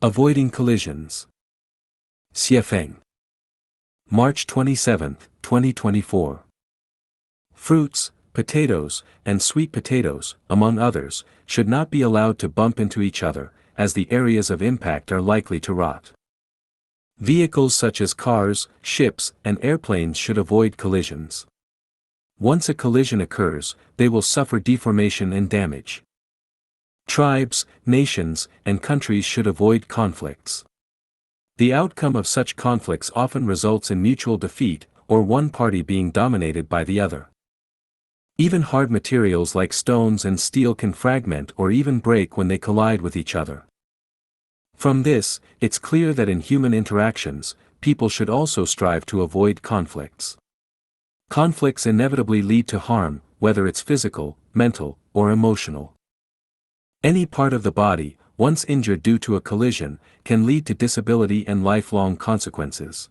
Avoiding collisions. Xiefeng. March 27, 2024. Fruits, potatoes, and sweet potatoes, among others, should not be allowed to bump into each other, as the areas of impact are likely to rot. Vehicles such as cars, ships, and airplanes should avoid collisions. Once a collision occurs, they will suffer deformation and damage. Tribes, nations, and countries should avoid conflicts. The outcome of such conflicts often results in mutual defeat, or one party being dominated by the other. Even hard materials like stones and steel can fragment or even break when they collide with each other. From this, it's clear that in human interactions, people should also strive to avoid conflicts. Conflicts inevitably lead to harm, whether it's physical, mental, or emotional. Any part of the body, once injured due to a collision, can lead to disability and lifelong consequences.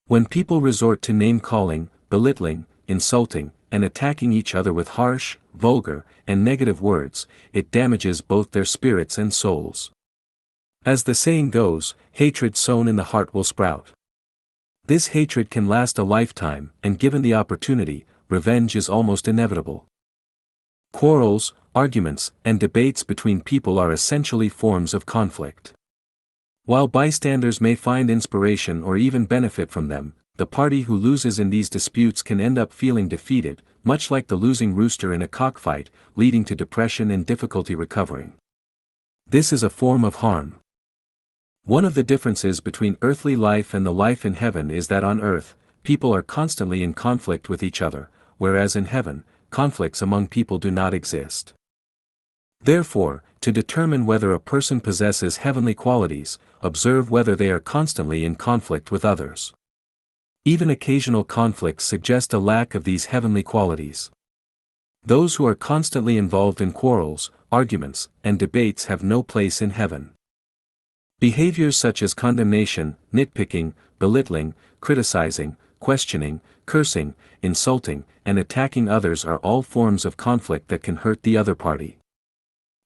When people resort to name-calling, belittling, insulting, and attacking each other with harsh, vulgar, and negative words, it damages both their spirits and souls. As the saying goes, hatred sown in the heart will sprout. This hatred can last a lifetime, and given the opportunity, revenge is almost inevitable. Quarrels, arguments, and debates between people are essentially forms of conflict. While bystanders may find inspiration or even benefit from them, the party who loses in these disputes can end up feeling defeated, much like the losing rooster in a cockfight, leading to depression and difficulty recovering. This is a form of harm. One of the differences between earthly life and the life in heaven is that on earth, people are constantly in conflict with each other, whereas in heaven, conflicts among people do not exist. Therefore, to determine whether a person possesses heavenly qualities, observe whether they are constantly in conflict with others. Even occasional conflicts suggest a lack of these heavenly qualities. Those who are constantly involved in quarrels, arguments, and debates have no place in heaven. Behaviors such as condemnation, nitpicking, belittling, criticizing, questioning, cursing, insulting, and attacking others are all forms of conflict that can hurt the other party.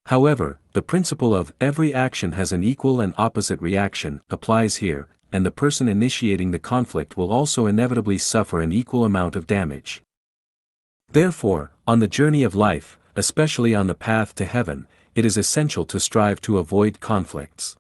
However, the principle of every action has an equal and opposite reaction applies here, and the person initiating the conflict will also inevitably suffer an equal amount of damage. Therefore, on the journey of life, especially on the path to heaven, it is essential to strive to avoid conflicts.